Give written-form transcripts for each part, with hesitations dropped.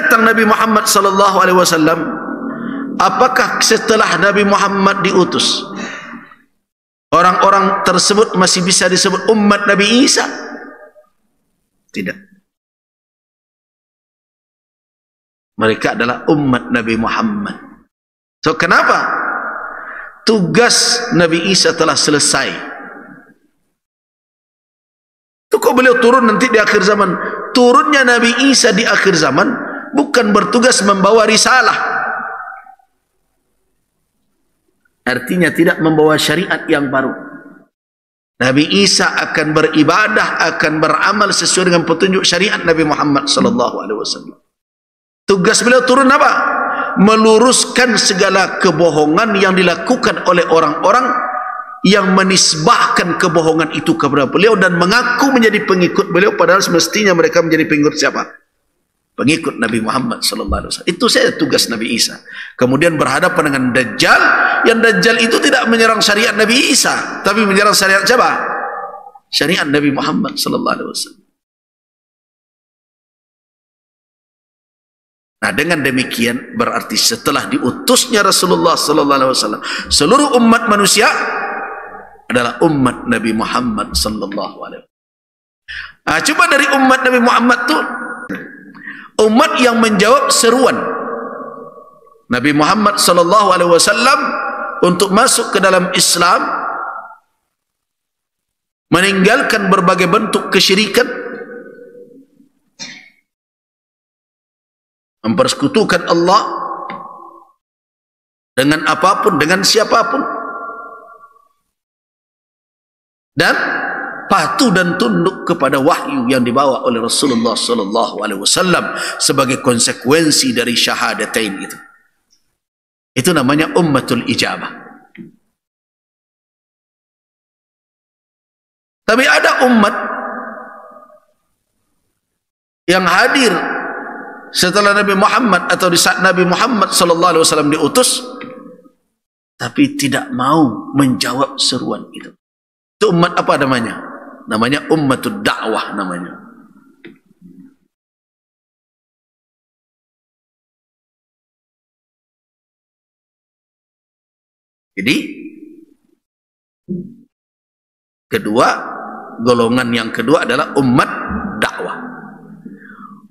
datang Nabi Muhammad sallallahu alaihi wasallam, apakah setelah Nabi Muhammad diutus orang-orang tersebut masih bisa disebut umat Nabi Isa? Tidak. Mereka adalah umat Nabi Muhammad. So kenapa? Tugas Nabi Isa telah selesai. Itu kok beliau turun nanti di akhir zaman? Turunnya Nabi Isa di akhir zaman bukan bertugas membawa risalah. Artinya tidak membawa syariat yang baru. Nabi Isa akan beribadah, akan beramal sesuai dengan petunjuk syariat Nabi Muhammad sallallahu alaihi wasallam. Tugas beliau turun apa? Meluruskan segala kebohongan yang dilakukan oleh orang-orang yang menisbahkan kebohongan itu kepada beliau dan mengaku menjadi pengikut beliau, padahal semestinya mereka menjadi pengikut siapa? Pengikut Nabi Muhammad sallallahu alaihi wasallam. Itu saja tugas Nabi Isa. Kemudian berhadapan dengan Dajjal, yang Dajjal itu tidak menyerang syariat Nabi Isa, tapi menyerang syariat siapa? Syariat Nabi Muhammad sallallahu alaihi wasallam. Nah, dengan demikian berarti setelah diutusnya Rasulullah sallallahu alaihi wasallam, seluruh umat manusia adalah umat Nabi Muhammad sallallahu alaihi wasallam. Coba dari umat Nabi Muhammad tu, umat yang menjawab seruan Nabi Muhammad sallallahu alaihi wasallam untuk masuk ke dalam Islam, meninggalkan berbagai bentuk kesyirikan, mempersekutukan Allah dengan apapun, dengan siapapun, dan patuh dan tunduk kepada wahyu yang dibawa oleh Rasulullah sallallahu alaihi wasallam sebagai konsekuensi dari syahadatain itu. Itu namanya ummatul ijabah. Tapi ada umat yang hadir setelah Nabi Muhammad atau di saat Nabi Muhammad sallallahu alaihi wasallam diutus, tapi tidak mau menjawab seruan itu. Itu umat apa namanya? Namanya ummatud dakwah namanya. Jadi golongan yang kedua adalah umat dakwah.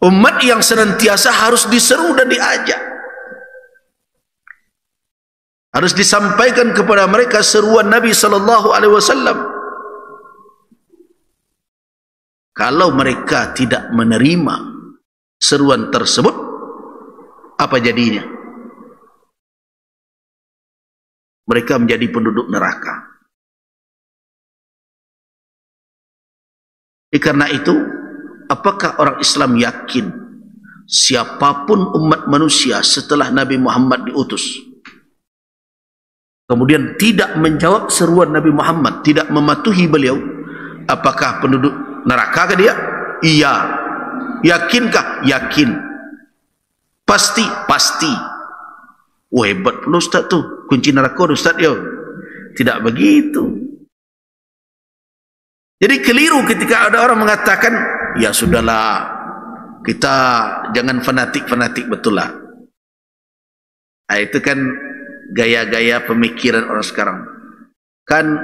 Umat yang senantiasa harus diseru dan diajak. Harus disampaikan kepada mereka seruan Nabi sallallahu alaihi wasallam. Kalau mereka tidak menerima seruan tersebut, apa jadinya? Mereka menjadi penduduk neraka. Karena itu, apakah orang Islam yakin siapapun umat manusia setelah Nabi Muhammad diutus, kemudian tidak menjawab seruan Nabi Muhammad, tidak mematuhi beliau, apakah penduduk neraka ke dia? Iya. Yakinkah? Yakin. Pasti? Pasti. Oh, hebat pula Ustaz tu, kunci neraka Ustaz yo. Tidak begitu. Jadi keliru ketika ada orang mengatakan, ya sudahlah, kita jangan fanatik-fanatik, betul lah. Nah, itu kan gaya-gaya pemikiran orang sekarang. Kan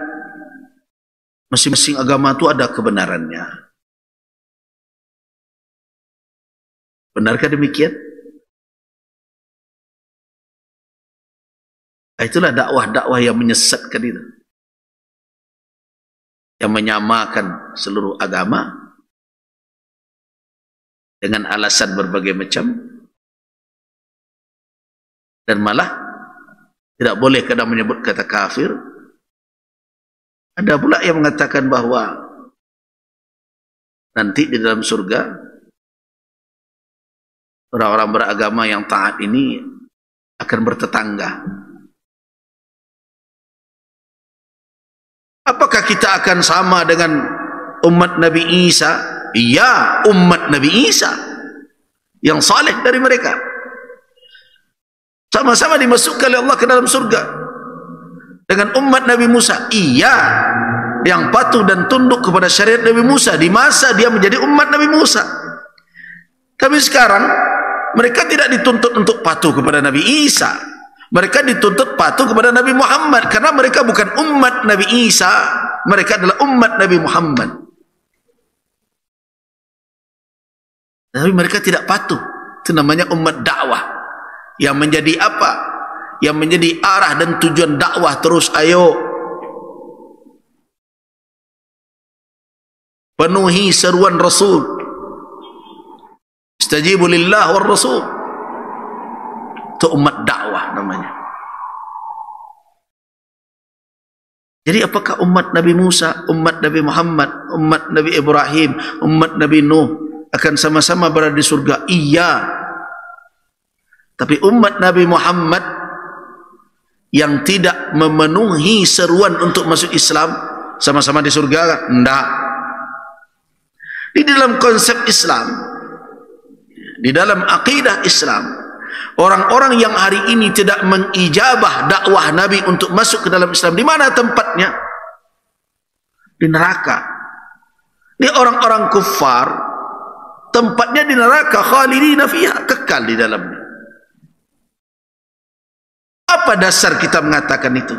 masing-masing agama itu ada kebenarannya. Benarkah demikian? Itulah dakwah-dakwah yang menyesatkan itu, yang menyamakan seluruh agama dengan alasan berbagai macam, dan malah tidak boleh kadang menyebut kata kafir. Ada pula yang mengatakan bahwa nanti di dalam surga orang-orang beragama yang taat ini akan bertetangga. Apakah kita akan sama dengan umat Nabi Isa? Iya, umat Nabi Isa yang saleh dari mereka. Sama-sama dimasukkan oleh Allah ke dalam surga. Dengan umat Nabi Musa, iya, yang patuh dan tunduk kepada syariat Nabi Musa di masa dia menjadi umat Nabi Musa. Tapi sekarang Mereka tidak dituntut untuk patuh kepada Nabi Isa. Mereka dituntut patuh kepada Nabi Muhammad, karena mereka bukan umat Nabi Isa, mereka adalah umat Nabi Muhammad. Tapi mereka tidak patuh. Itu namanya umat dakwah. Yang menjadi apa? Yang menjadi arah dan tujuan dakwah terus, ayo penuhi seruan Rasul. Istajibu lillah war Rasul. Itu umat dakwah namanya. Jadi apakah umat Nabi Musa, umat Nabi Muhammad, umat Nabi Ibrahim, umat Nabi Nuh akan sama-sama berada di surga? Iya. Tapi umat Nabi Muhammad yang tidak memenuhi seruan untuk masuk Islam sama-sama di surga? Tidak. Di dalam konsep Islam, di dalam akidah Islam, orang-orang yang hari ini tidak mengijabah dakwah Nabi untuk masuk ke dalam Islam, di mana tempatnya? Di neraka. Di orang-orang kufar, tempatnya di neraka, khalidina fiha, kekal di dalamnya. Apa dasar kita mengatakan itu?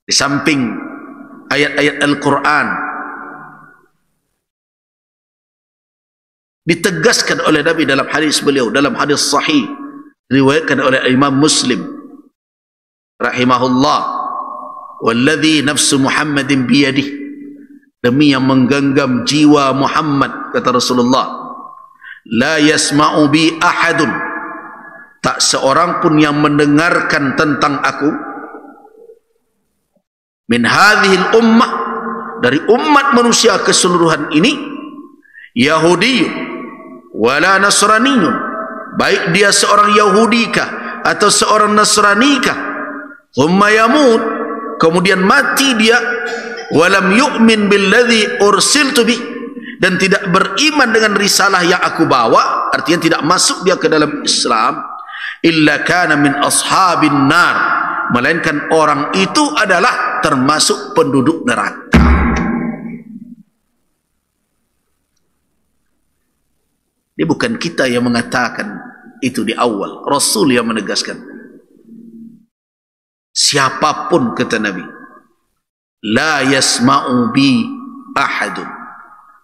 Di samping ayat-ayat Al-Quran ditegaskan oleh Nabi dalam hadis beliau, dalam hadis sahih riwayatkan oleh Imam Muslim rahimahullah, walladzi nafsu Muhammadin biyadih, demi yang menggenggam jiwa Muhammad, kata Rasulullah, la yasma'u bi ahadun, tak seorang pun yang mendengarkan tentang aku, min hadhil ummah, dari umat manusia keseluruhan ini, Yahudi wala Nasraniyun, baik dia seorang Yahudikah atau seorang Nasranikah, thumma yamut, kemudian mati dia, walam yu'min billadzi ursiltu bih, dan tidak beriman dengan risalah yang aku bawa, artinya tidak masuk dia ke dalam Islam, illa kana min ashabin nar, melainkan orang itu adalah termasuk penduduk neraka. Ini bukan kita yang mengatakan itu di awal, Rasul yang menegaskan. Siapapun, kata Nabi, la yasma'u bi ahadun,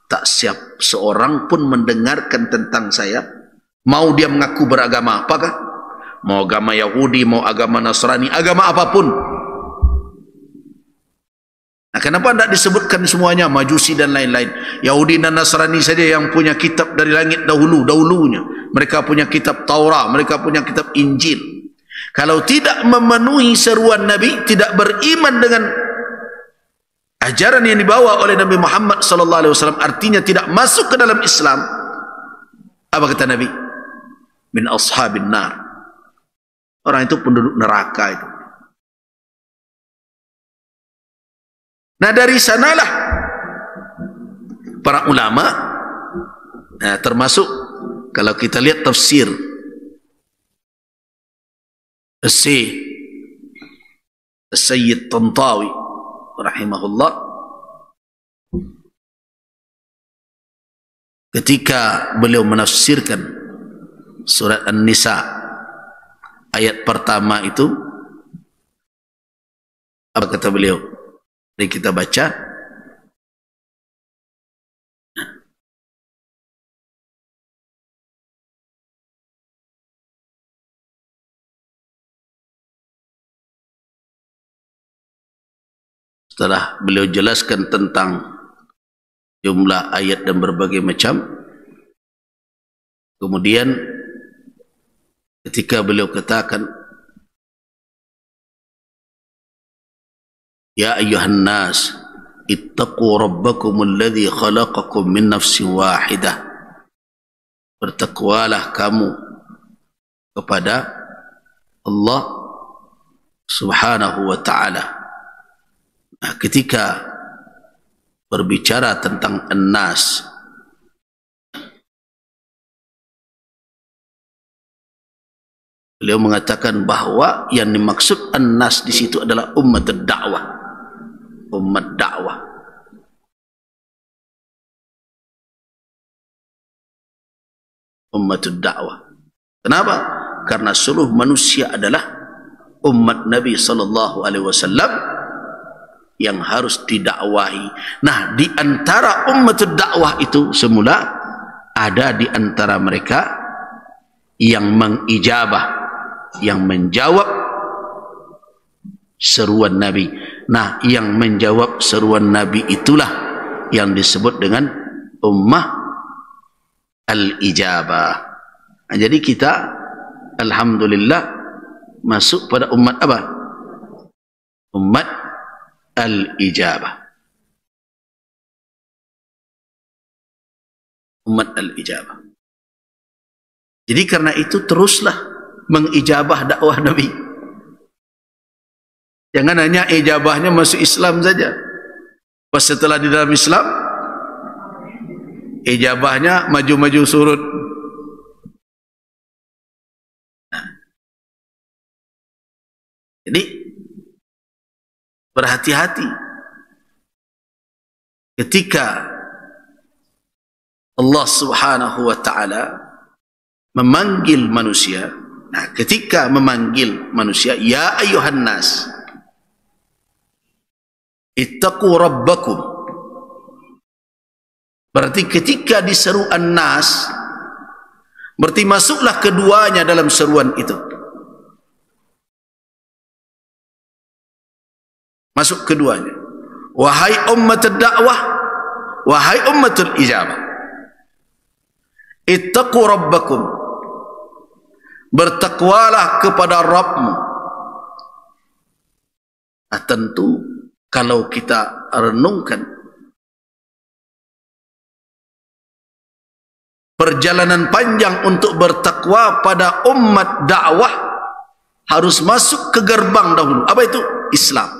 tak siap seorang pun mendengarkan tentang saya, mau dia mengaku beragama apakah, mau agama Yahudi, mau agama Nasrani, agama apapun. Nah, kenapa tidak disebutkan semuanya, Majusi dan lain-lain? Yahudi dan Nasrani saja yang punya kitab dari langit dahulunya. Mereka punya kitab Taurat, mereka punya kitab Injil. Kalau tidak memenuhi seruan Nabi, tidak beriman dengan ajaran yang dibawa oleh Nabi Muhammad SAW, artinya tidak masuk ke dalam Islam. Apa kata Nabi? Min ashabin nar. Orang itu penduduk neraka itu. Nah, dari sanalah para ulama, termasuk kalau kita lihat tafsir Sayyid Tantawi rahimahullah, ketika beliau menafsirkan surat An-Nisa ayat pertama itu, apa kata beliau? Mari kita baca. Setelah beliau jelaskan tentang jumlah ayat dan berbagai macam, kemudian ketika beliau katakan, ya ayyuhan nas ittaqu rabbakumul ladzi khalaqakum min nafsin wahidah, bertakwalah kamu kepada Allah subhanahu wa ta'ala. Nah, ketika berbicara tentang an-nas, beliau mengatakan bahwa yang dimaksud an-nas di situ adalah umat dakwah, umat dakwah. ummatud dakwah. Kenapa? Karena seluruh manusia adalah umat Nabi sallallahu alaihi wasallam yang harus didakwahi. Nah, di antara ummatud dakwah itu semula ada di antara mereka yang mengijabah, yang menjawab seruan Nabi. Nah, yang menjawab seruan Nabi itulah yang disebut dengan ummah al-ijabah. Nah, jadi kita alhamdulillah masuk pada umat apa? Umat al-ijabah. Umat al-ijabah. Jadi karena itu teruslah mengijabah dakwah Nabi. Jangan hanya ijabahnya masuk Islam saja. Pas setelah di dalam Islam, ijabahnya maju-maju surut. Nah. Jadi berhati-hati ketika Allah Subhanahu wa ta'ala memanggil manusia. Nah, ketika memanggil manusia, ya ayyuhan nas, ittaqu rabbakum. Berarti ketika diseru an-nas, berarti masuklah keduanya dalam seruan itu. Masuk keduanya. Wahai ummatul dakwah, wahai ummatul ijabah, ittaqu rabbakum, bertakwalah kepada Rabbmu. Nah, tentu kalau kita renungkan perjalanan panjang untuk bertakwa pada umat dakwah, harus masuk ke gerbang dahulu. Apa itu? Islam.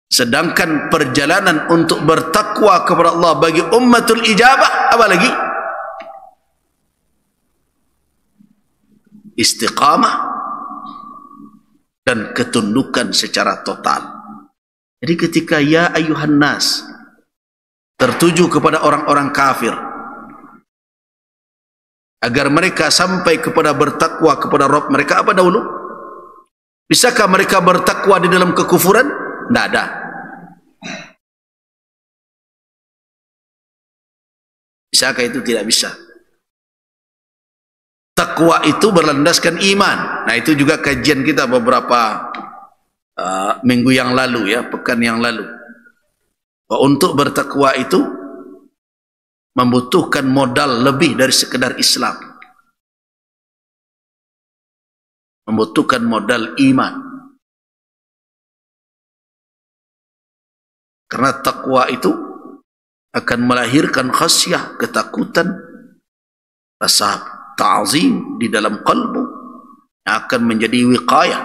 Sedangkan perjalanan untuk bertakwa kepada Allah bagi ummatul ijabah apa lagi? Istiqamah dan ketundukan secara total. Jadi ketika ya ayyuhan nas tertuju kepada orang-orang kafir agar mereka sampai kepada bertakwa kepada Rabb mereka, apa dahulu? Bisakah mereka bertakwa di dalam kekufuran? Tidak ada. Bisakah itu? Tidak bisa. Takwa itu berlandaskan iman. Nah, itu juga kajian kita beberapa minggu yang lalu, ya, pekan yang lalu. Untuk bertakwa itu membutuhkan modal lebih dari sekedar Islam. Membutuhkan modal iman. Karena takwa itu akan melahirkan khasyah, ketakutan, rasa ta'zim di dalam kalbu, yang akan menjadi wiqayah,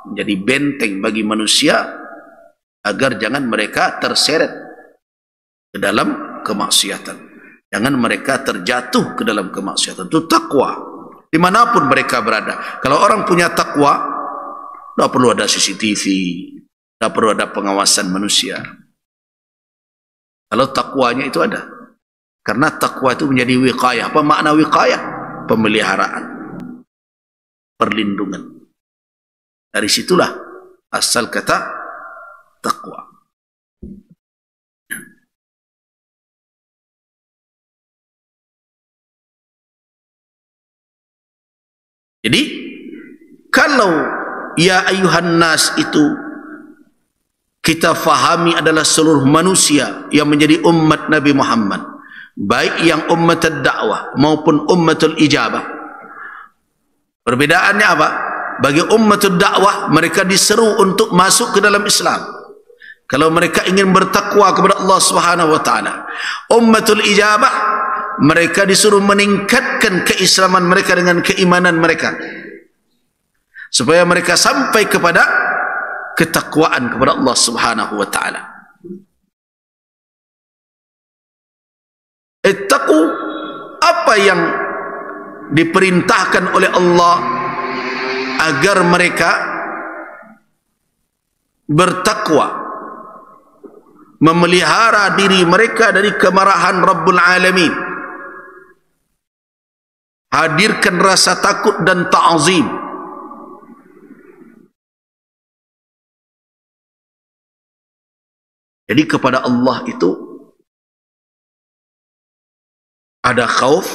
menjadi benteng bagi manusia agar jangan mereka terseret ke dalam kemaksiatan, jangan mereka terjatuh ke dalam kemaksiatan. Itu takwa dimanapun mereka berada. Kalau orang punya takwa, tidak perlu ada CCTV, tidak perlu ada pengawasan manusia. Kalau takwanya itu ada, karena takwa itu menjadi wiqayah. Apa makna wiqayah? Pemeliharaan, perlindungan. Dari situlah asal kata takwa. Jadi kalau ya ayyuhan nas itu kita fahami adalah seluruh manusia yang menjadi umat Nabi Muhammad, baik yang ummatul dakwah maupun ummatul ijabah. Perbedaannya apa? Bagi ummatul dakwah, mereka diseru untuk masuk ke dalam Islam. Kalau mereka ingin bertakwa kepada Allah Subhanahu wa taala. Ummatul ijabah, mereka disuruh meningkatkan keislaman mereka dengan keimanan mereka, supaya mereka sampai kepada ketakwaan kepada Allah Subhanahu wa taala. Ittaqu, apa yang diperintahkan oleh Allah agar mereka bertakwa, memelihara diri mereka dari kemarahan Rabbul Alamin. Hadirkan rasa takut dan ta'zim. Jadi kepada Allah itu ada khauf,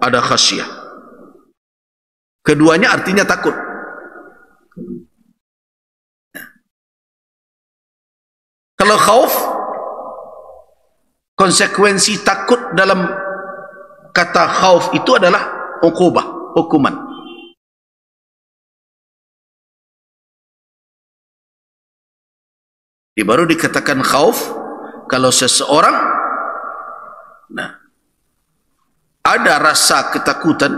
ada khasyah. Keduanya artinya takut. Kalau khauf, konsekuensi takut dalam kata khauf itu adalah uqubah, hukuman. Baru dikatakan khauf kalau seseorang ada rasa ketakutan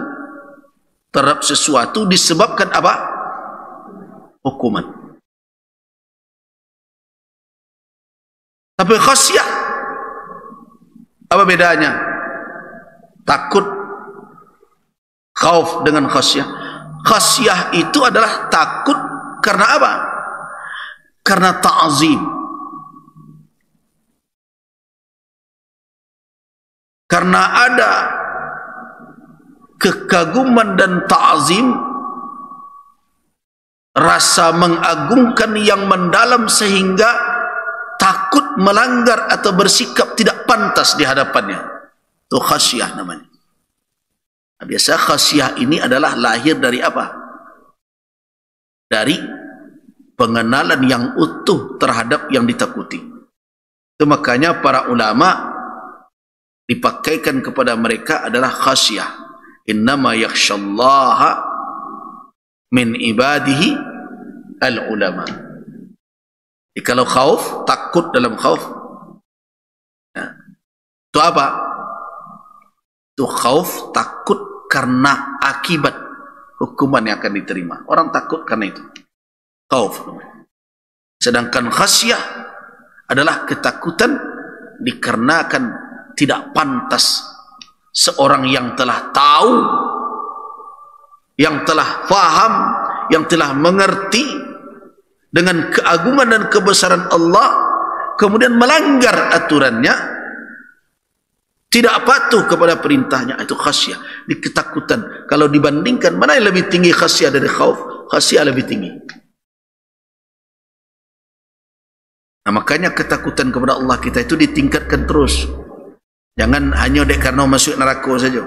terhadap sesuatu disebabkan apa? Hukuman. Tapi khasyah, apa bedanya? Takut, khauf dengan khasyah. Khasyah itu adalah takut karena apa? Karena ta'zim. Karena ada kekaguman dan ta'zim, rasa mengagungkan yang mendalam sehingga takut melanggar atau bersikap tidak pantas di hadapannya. Itu khasyah namanya. Biasa khasyah ini adalah lahir dari apa? Dari pengenalan yang utuh terhadap yang ditakuti. Itu makanya para ulama dipakaikan kepada mereka adalah khasyah. Innama yakhsyallaha min ibadihi al-ulama. Jadi kalau khauf, takut dalam khauf, itu apa? Itu khauf, takut karena akibat hukuman yang akan diterima. Orang takut karena itu. Khauf. Sedangkan khasyah adalah ketakutan dikarenakan tidak pantas seorang yang telah tahu, yang telah faham, yang telah mengerti dengan keagungan dan kebesaran Allah, kemudian melanggar aturannya, tidak patuh kepada perintahnya. Itu khasyah, di ketakutan. Kalau dibandingkan mana yang lebih tinggi khasyah dari khauf? Khasyah lebih tinggi. Nah, makanya ketakutan kepada Allah kita itu ditingkatkan terus. Jangan hanya dek karena masuk neraka saja.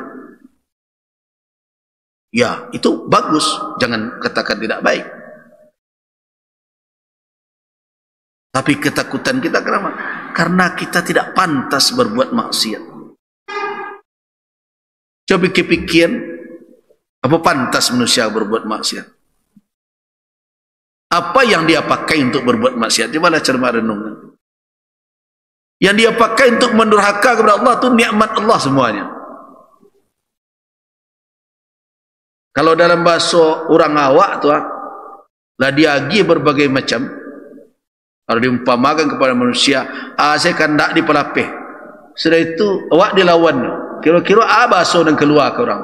Ya, itu bagus. Jangan katakan tidak baik. Tapi ketakutan kita kenapa? Karena kita tidak pantas berbuat maksiat. Coba pikir, apa pantas manusia berbuat maksiat? Apa yang dia pakai untuk berbuat maksiat? Cobalah cermat renung. Yang dia pakai untuk mendurhaka kepada Allah itu nikmat Allah semuanya. Kalau dalam bahasa orang awak tu lah diagi berbagai macam. Kalau diumpamakan kepada manusia, saya kandak di pelapih. Setelah itu awak dilawan. Kira-kira bahasa dan keluar ke orang.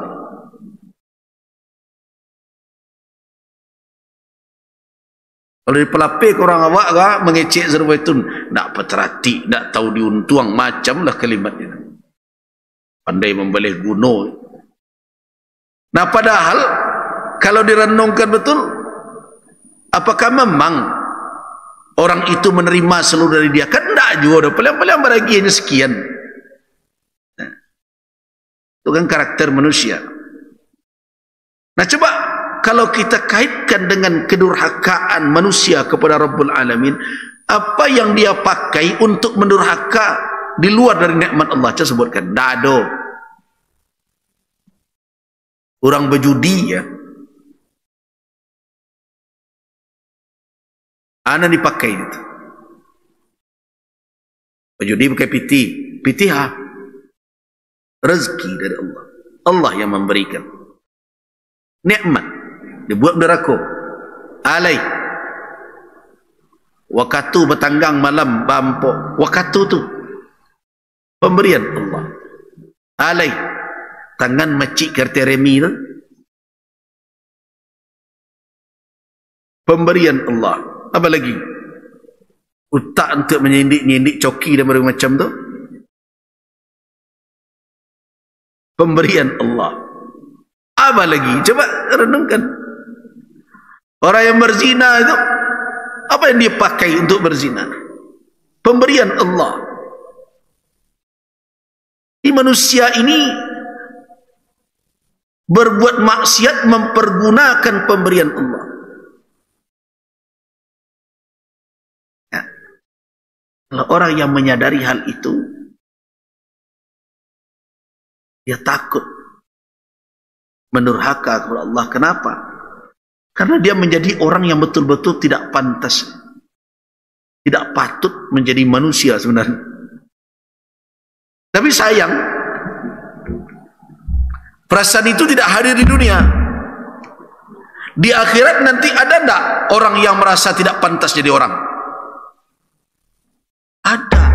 Kalau di pelapik orang awak mengecek serba itu, tak peterhati, tak tahu diuntuang, macamlah kalimatnya. Pandai membelih gunung. Nah padahal, kalau direnungkan betul, apakah memang orang itu menerima seluruh dari dia? Kan tak juga, paling-paling beragiannya sekian. Nah, itu kan karakter manusia. Nah coba, kalau kita kaitkan dengan kedurhakaan manusia kepada Rabbul Alamin, apa yang dia pakai untuk mendurhaka di luar dari nikmat Allah? Saya sebutkan, dado. Orang berjudi ya. Ana dipakai itu. Berjudi pakai piti. Piti rezeki dari Allah. Allah yang memberikan. Nikmat. Dibuat neraka. Alai. Wakatu bertanggang malam bampok. Wakatu tu pemberian Allah. Alai. Tangan macik kerteremi tu pemberian Allah. Apa lagi? Utak untuk menyindik-nyindik coki dan macam tu. Pemberian Allah. Apa lagi? Coba renungkan. Orang yang berzina itu, apa yang dia pakai untuk berzina? Pemberian Allah. Di manusia ini berbuat maksiat mempergunakan pemberian Allah. Ya. Kalau orang yang menyadari hal itu, dia takut mendurhaka kepada Allah. Kenapa? Karena dia menjadi orang yang betul-betul tidak pantas, tidak patut menjadi manusia sebenarnya. Tapi sayang, perasaan itu tidak hadir di dunia. Di akhirat nanti ada tak orang yang merasa tidak pantas jadi orang? Ada.